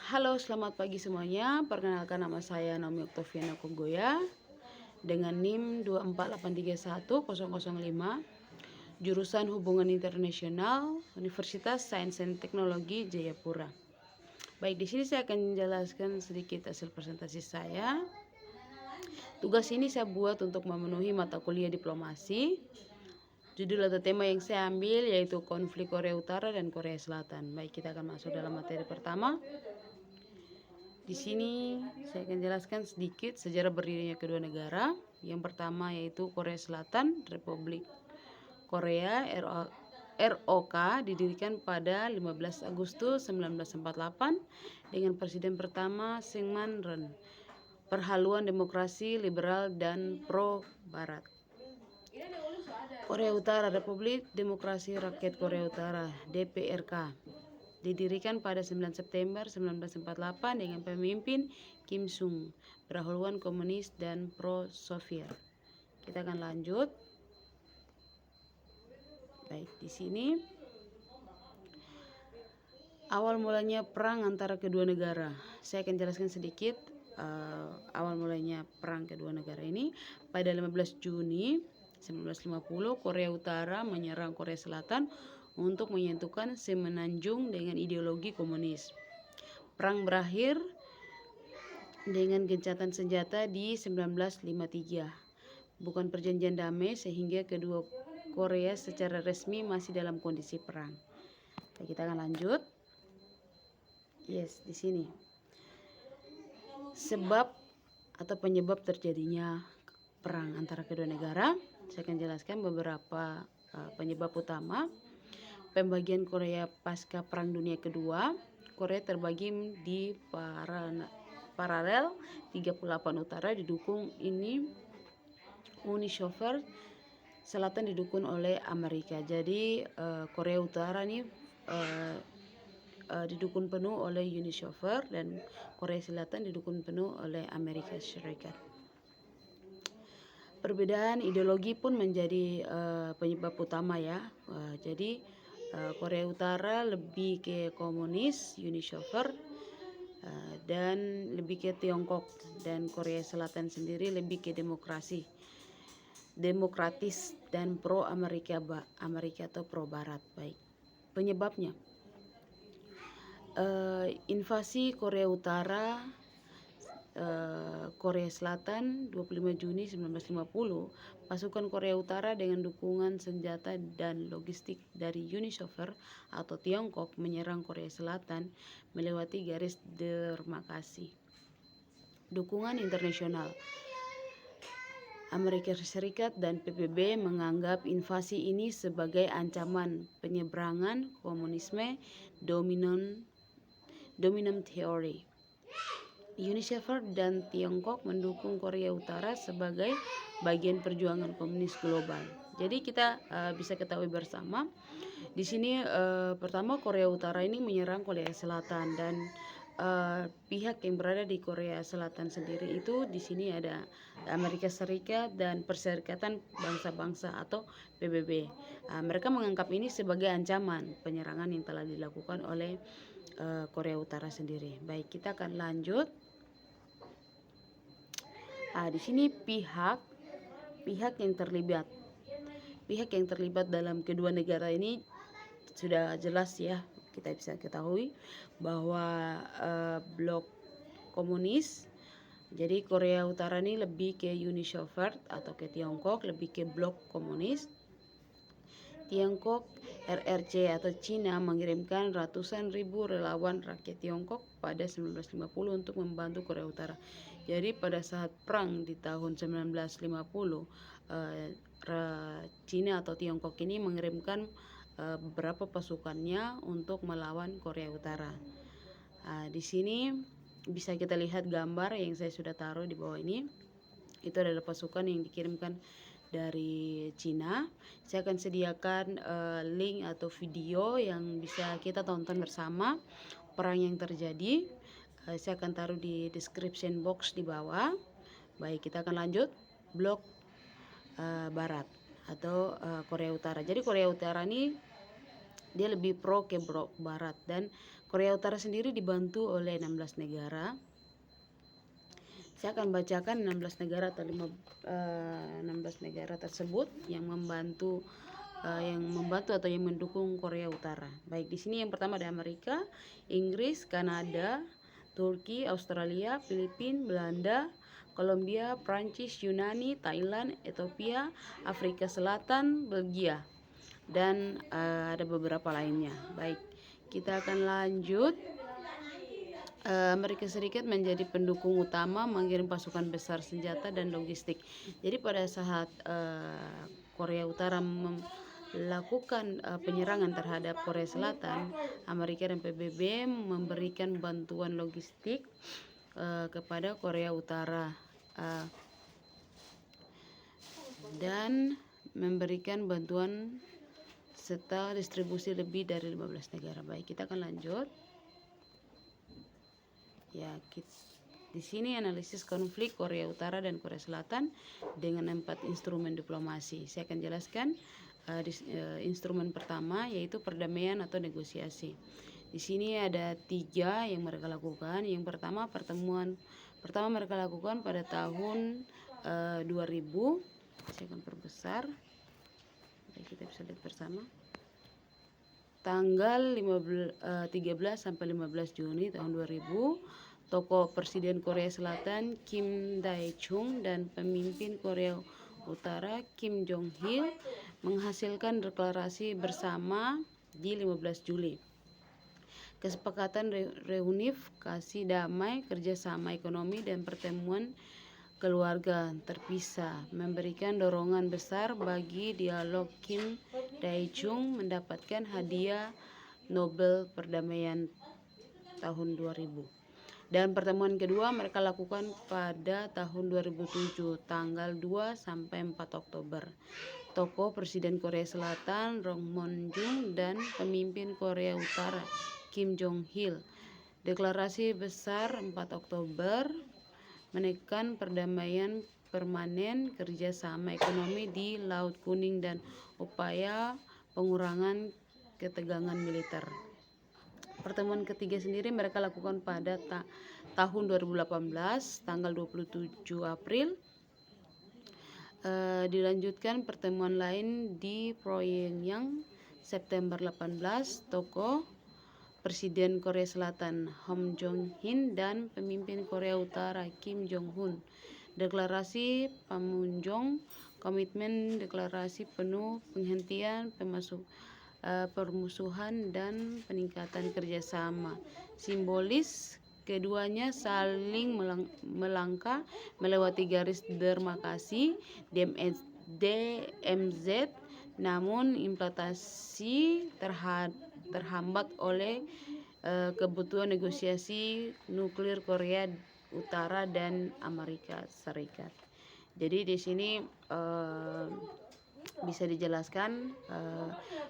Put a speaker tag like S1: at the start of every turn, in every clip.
S1: Halo, selamat pagi semuanya. Perkenalkan, nama saya Naomi Oktaviana Kogoya dengan NIM 248310005, jurusan Hubungan Internasional, Universitas Sains dan Teknologi Jayapura. Baik, di sini saya akan menjelaskan sedikit hasil presentasi saya. Tugas ini saya buat untuk memenuhi mata kuliah diplomasi. Judul atau tema yang saya ambil yaitu konflik Korea Utara dan Korea Selatan. Baik, kita akan masuk dalam materi pertama. Di sini saya akan jelaskan sedikit sejarah berdirinya kedua negara. Yang pertama yaitu Korea Selatan, Republik Korea ROK didirikan pada 15 Agustus 1948 dengan presiden pertama Syngman Rhee. Perhaluan demokrasi liberal dan pro barat. Korea Utara, Republik Demokrasi Rakyat Korea Utara, DPRK, didirikan pada 9 September 1948 dengan pemimpin Kim Sung, berhaluan komunis dan pro-Soviet. Kita akan lanjut. Baik, di sini awal mulanya perang antara kedua negara. Saya akan jelaskan sedikit awal mulanya perang kedua negara ini. Pada 15 Juni 1950, Korea Utara menyerang Korea Selatan untuk menyentuhkan Semenanjung dengan ideologi komunis. Perang berakhir dengan gencatan senjata di 1953. Bukan perjanjian damai, sehingga kedua Korea secara resmi masih dalam kondisi perang. Kita akan lanjut. Di sini sebab atau penyebab terjadinya perang antara kedua negara. Saya akan jelaskan beberapa penyebab utama. Pembagian Korea pasca Perang Dunia Kedua. Korea terbagi di paralel 38 utara didukung Uni Soviet, Selatan didukung oleh Amerika. Jadi Korea Utara nih didukung penuh oleh Uni Soviet dan Korea Selatan didukung penuh oleh Amerika Serikat. Perbedaan ideologi pun menjadi penyebab utama ya. Jadi Korea Utara lebih ke komunis, Uni Soviet, dan lebih ke Tiongkok, dan Korea Selatan sendiri lebih ke demokratis dan pro Amerika atau pro Barat. Baik, penyebabnya invasi Korea Utara Korea Selatan 25 Juni 1950, pasukan Korea Utara dengan dukungan senjata dan logistik dari Uni Soviet atau Tiongkok menyerang Korea Selatan melewati garis demarkasi. Dukungan internasional. Amerika Serikat dan PBB menganggap invasi ini sebagai ancaman penyeberangan komunisme dominant theory. Uni Soviet dan Tiongkok mendukung Korea Utara sebagai bagian perjuangan komunis global. Jadi kita bisa ketahui bersama di sini pertama Korea Utara ini menyerang Korea Selatan, dan pihak yang berada di Korea Selatan sendiri itu di sini ada Amerika Serikat dan Perserikatan Bangsa-Bangsa atau PBB. Mereka menganggap ini sebagai ancaman penyerangan yang telah dilakukan oleh Korea Utara sendiri. Baik, kita akan lanjut. Di sini pihak yang terlibat dalam kedua negara ini sudah jelas ya, kita bisa ketahui bahwa blok komunis. Jadi Korea Utara ini lebih ke Uni Soviet atau ke Tiongkok, lebih ke blok komunis. Tiongkok, RRC atau Cina mengirimkan ratusan ribu relawan rakyat Tiongkok pada 1950 untuk membantu Korea Utara. Jadi pada saat perang di tahun 1950, Cina atau Tiongkok ini mengirimkan beberapa pasukannya untuk melawan Korea Utara. Di sini bisa kita lihat gambar yang saya sudah taruh di bawah ini. Itu adalah pasukan yang dikirimkan dari Cina. Saya akan sediakan link atau video yang bisa kita tonton bersama perang yang terjadi. Saya akan taruh di description box di bawah. Baik, kita akan lanjut. Blok Barat atau Korea Utara. Jadi Korea Utara ini dia lebih pro ke barat, dan Korea Utara sendiri dibantu oleh 16 negara. Saya akan bacakan 16 negara atau 16 negara tersebut yang membantu atau yang mendukung Korea Utara. Baik, di sini yang pertama ada Amerika, Inggris, Kanada, Turki, Australia, Filipina, Belanda, Kolombia, Prancis, Yunani, Thailand, Ethiopia, Afrika Selatan, Belgia, dan ada beberapa lainnya. Baik, kita akan lanjut. Amerika Serikat menjadi pendukung utama, mengirim pasukan besar senjata dan logistik. Jadi pada saat Korea Utara melakukan penyerangan terhadap Korea Selatan, Amerika dan PBB memberikan bantuan logistik kepada Korea Utara dan memberikan bantuan serta distribusi lebih dari 15 negara. Baik, kita akan lanjut. Ya, di sini analisis konflik Korea Utara dan Korea Selatan dengan 4 instrumen diplomasi. Saya akan jelaskan instrumen pertama, yaitu perdamaian atau negosiasi. Di sini ada 3 yang mereka lakukan. Yang pertama, pertemuan pertama mereka lakukan pada tahun 2000. Saya akan perbesar. Baik, kita bisa lihat bersama. Tanggal 13 sampai 15 Juni tahun 2000, tokoh Presiden Korea Selatan Kim Dae-jung dan pemimpin Korea Utara Kim Jong-il menghasilkan deklarasi bersama di 15 Juli. Kesepakatan reunifikasi damai, kerjasama ekonomi, dan pertemuan keluarga terpisah memberikan dorongan besar bagi dialog. Kim Dae-jung mendapatkan hadiah Nobel Perdamaian tahun 2000. Dan pertemuan kedua mereka lakukan pada tahun 2007, tanggal 2 sampai 4 Oktober. Tokoh Presiden Korea Selatan Roh Moon-jung dan pemimpin Korea Utara Kim Jong-il. Deklarasi besar 4 Oktober menekan perdamaian permanen, kerjasama ekonomi di Laut Kuning, dan upaya pengurangan ketegangan militer. Pertemuan ketiga sendiri mereka lakukan pada tahun 2018, tanggal 27 April. Dilanjutkan pertemuan lain di Pyongyang September 18, tokoh Presiden Korea Selatan Moon Jae-in dan pemimpin Korea Utara Kim Jong-un. Deklarasi Panmunjom, komitmen deklarasi penuh penghentian permusuhan dan peningkatan kerjasama. Simbolis keduanya saling melangkah melewati garis demarkasi DMZ, namun implementasi terhambat oleh kebutuhan negosiasi nuklir Korea Utara dan Amerika Serikat. Jadi di sini bisa dijelaskan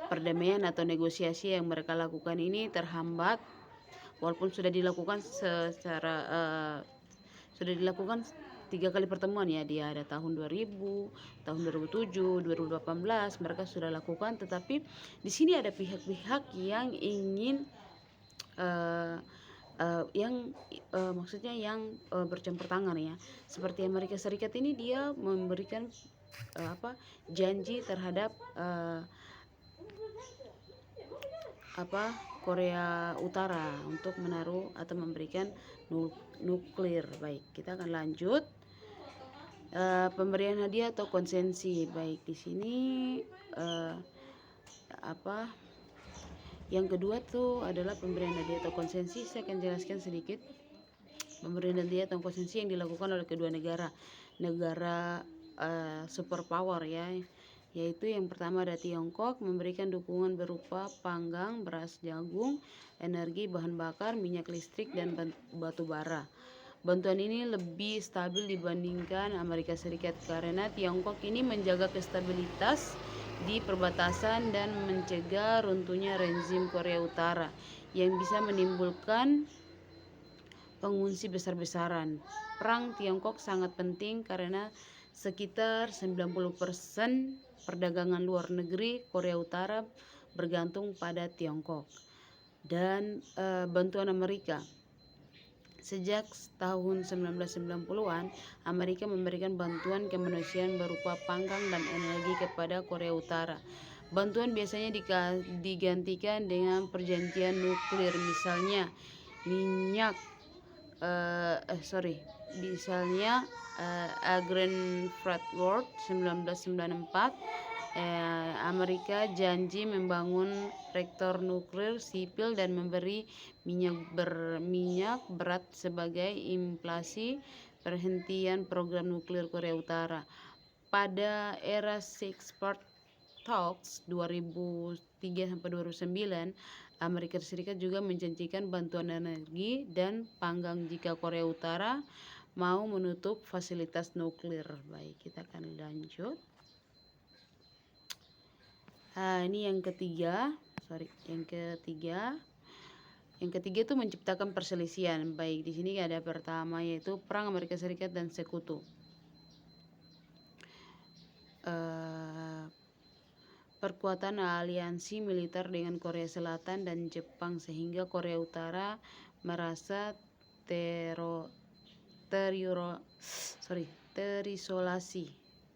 S1: perdamaian atau negosiasi yang mereka lakukan ini terhambat, walaupun sudah dilakukan sudah dilakukan 3 kali pertemuan ya. Dia ada tahun 2000, tahun 2007, 2018 mereka sudah lakukan, tetapi di sini ada pihak-pihak yang ingin maksudnya yang bercampur tangan ya. Seperti Amerika Serikat ini, dia memberikan janji terhadap Korea Utara untuk menaruh atau memberikan nuklir. Baik, kita akan lanjut. Pemberian hadiah atau konsesi. Baik, di sini yang kedua tuh adalah pemberian hadiah atau konsesi. Saya akan jelaskan sedikit. Pemberian hadiah atau konsesi yang dilakukan oleh kedua negara superpower ya, yaitu yang pertama ada Tiongkok, memberikan dukungan berupa panggang, beras jagung, energi, bahan bakar, minyak listrik, dan batu bara. Bantuan ini lebih stabil dibandingkan Amerika Serikat karena Tiongkok ini menjaga stabilitas di perbatasan dan mencegah runtuhnya rezim Korea Utara yang bisa menimbulkan pengungsi besar-besaran. Perang Tiongkok sangat penting karena sekitar 90% perdagangan luar negeri Korea Utara bergantung pada Tiongkok dan bantuan Amerika. Sejak tahun 1990-an, Amerika memberikan bantuan kemanusiaan berupa panggang dan energi kepada Korea Utara. Bantuan biasanya digantikan dengan perjanjian nuklir, misalnya Agreement Framework 1994. Amerika janji membangun reaktor nuklir sipil dan memberi minyak berat sebagai implikasi perhentian program nuklir Korea Utara. Pada era Six Part Talks 2003-2009, Amerika Serikat juga menjanjikan bantuan energi dan panggang jika Korea Utara mau menutup fasilitas nuklir. Baik, kita akan lanjut. Ini yang ketiga. Yang ketiga itu menciptakan perselisihan. Baik, di sini ada pertama yaitu perang Amerika Serikat dan Sekutu. Perkuatan aliansi militer dengan Korea Selatan dan Jepang sehingga Korea Utara merasa terisolasi,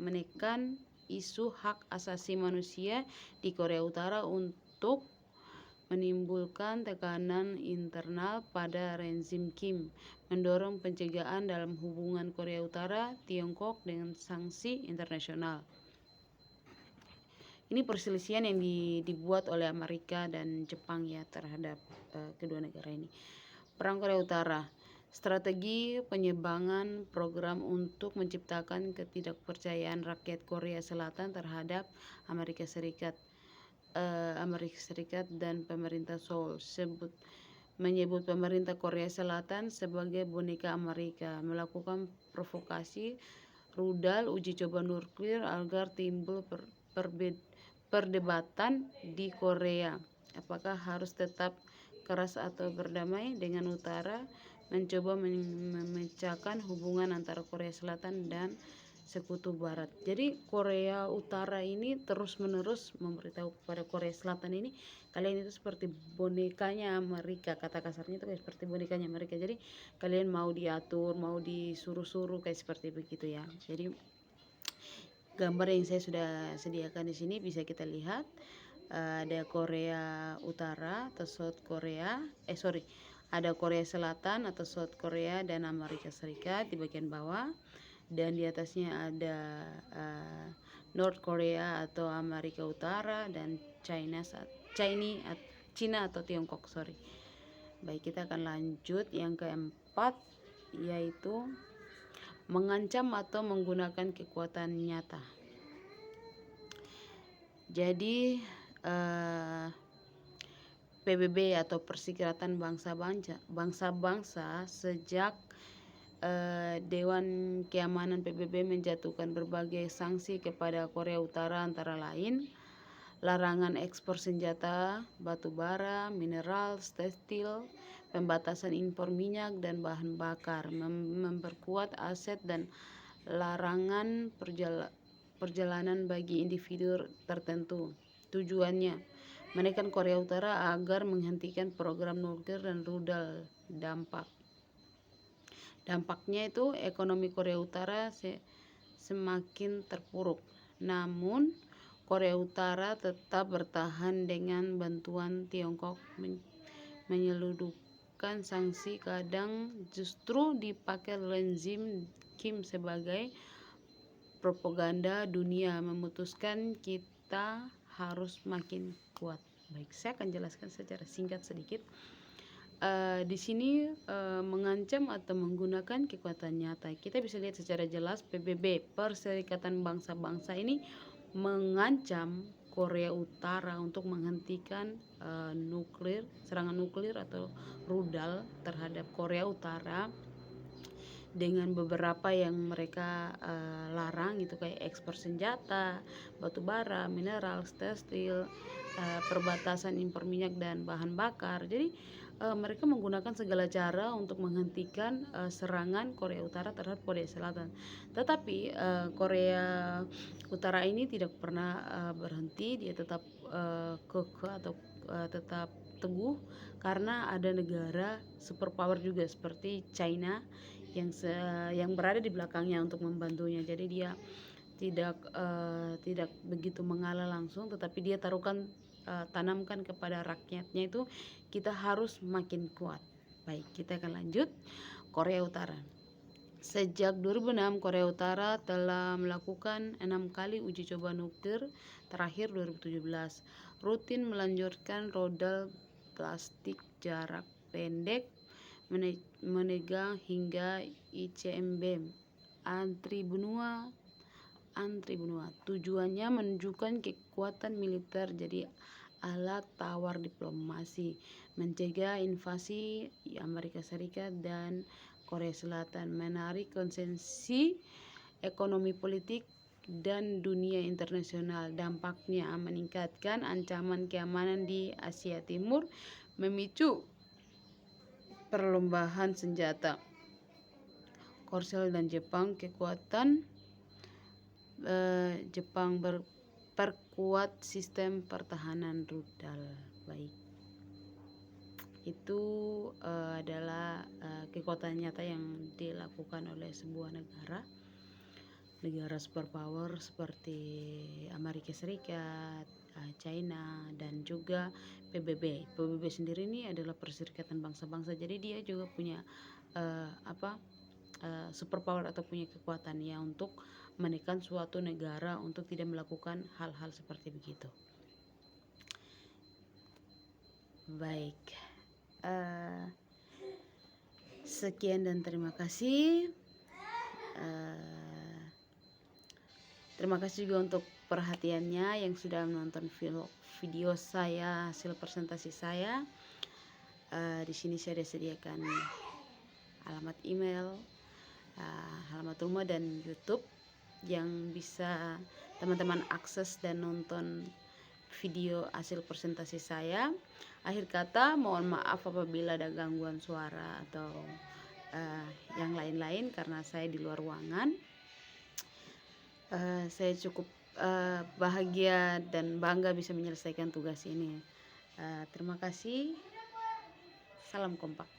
S1: menekan isu hak asasi manusia di Korea Utara untuk menimbulkan tekanan internal pada rezim Kim, mendorong pencegahan dalam hubungan Korea Utara Tiongkok dengan sanksi internasional. Ini perselisihan yang dibuat oleh Amerika dan Jepang ya terhadap kedua negara ini. Perang Korea Utara, strategi penyebaran program untuk menciptakan ketidakpercayaan rakyat Korea Selatan terhadap Amerika Serikat dan pemerintah Seoul menyebut pemerintah Korea Selatan sebagai boneka Amerika, melakukan provokasi rudal uji coba nuklir agar timbul perdebatan di Korea. Apakah harus tetap keras atau berdamai dengan Utara, mencoba memecahkan hubungan antara Korea Selatan dan Sekutu Barat. Jadi Korea Utara ini terus-menerus memberitahu kepada Korea Selatan ini, kalian itu seperti bonekanya Amerika, kata kasarnya itu kayak seperti bonekanya Amerika. Jadi kalian mau diatur, mau disuruh-suruh kayak seperti begitu ya. Jadi gambar yang saya sudah sediakan di sini bisa kita lihat. Ada Korea Utara atau South Korea, ada Korea Selatan atau South Korea dan Amerika Serikat di bagian bawah, dan di atasnya ada North Korea atau Amerika Utara dan China atau Tiongkok. Baik, kita akan lanjut yang keempat, yaitu mengancam atau menggunakan kekuatan nyata. Jadi PBB atau Perserikatan Bangsa-Bangsa sejak Dewan Keamanan PBB menjatuhkan berbagai sanksi kepada Korea Utara, antara lain larangan ekspor senjata, batu bara, mineral, tekstil, pembatasan impor minyak dan bahan bakar, memperkuat aset dan larangan perjalanan bagi individu tertentu. Tujuannya menekan Korea Utara agar menghentikan program nuklir dan rudal. Dampaknya itu ekonomi Korea Utara semakin terpuruk. Namun Korea Utara tetap bertahan dengan bantuan Tiongkok menyeludupkan sanksi, kadang justru dipakai rezim Kim sebagai propaganda dunia, memutuskan kita harus makin kuat. Baik, saya akan jelaskan secara singkat sedikit. Di sini mengancam atau menggunakan kekuatan nyata. Kita bisa lihat secara jelas PBB, Perserikatan Bangsa-Bangsa ini mengancam Korea Utara untuk menghentikan serangan nuklir atau rudal terhadap Korea Utara dengan beberapa yang mereka larang, itu kayak ekspor senjata, batu bara, mineral, tekstil, perbatasan impor minyak dan bahan bakar. Jadi mereka menggunakan segala cara untuk menghentikan serangan Korea Utara terhadap Korea Selatan. Tetapi Korea Utara ini tidak pernah berhenti, dia tetap kekeh atau tetap teguh karena ada negara superpower juga seperti China yang berada di belakangnya untuk membantunya. Jadi dia tidak begitu mengalah langsung, tetapi dia tanamkan kepada rakyatnya itu kita harus makin kuat. Baik, kita akan lanjut. Korea Utara. Sejak 2006, Korea Utara telah melakukan 6 kali uji coba nuklir, terakhir 2017. Rutin melanjutkan rudal plastik jarak pendek, menegang hingga ICBM anti benua. Tujuannya menunjukkan kekuatan militer jadi alat tawar diplomasi, mencegah invasi Amerika Serikat dan Korea Selatan, menarik konsensi ekonomi politik dan dunia internasional. Dampaknya meningkatkan ancaman keamanan di Asia Timur, memicu perlombaan senjata. Korsel dan Jepang Jepang berperkuat sistem pertahanan rudal. Baik, itu adalah kekuatan nyata yang dilakukan oleh sebuah negara superpower seperti Amerika Serikat, China, dan juga PBB. PBB sendiri ini adalah Perserikatan Bangsa-Bangsa, jadi dia juga punya superpower atau punya kekuatan ya untuk menekan suatu negara untuk tidak melakukan hal-hal seperti begitu. Baik, sekian dan terima kasih. Terima kasih juga untuk perhatiannya yang sudah menonton video saya, hasil presentasi saya. Di sini saya disediakan alamat email, alamat rumah, dan YouTube yang bisa teman-teman akses dan nonton video hasil presentasi saya. Akhir kata, mohon maaf apabila ada gangguan suara atau yang lain-lain karena saya di luar ruangan. Saya cukup bahagia dan bangga bisa menyelesaikan tugas ini. Terima kasih. Salam kompak.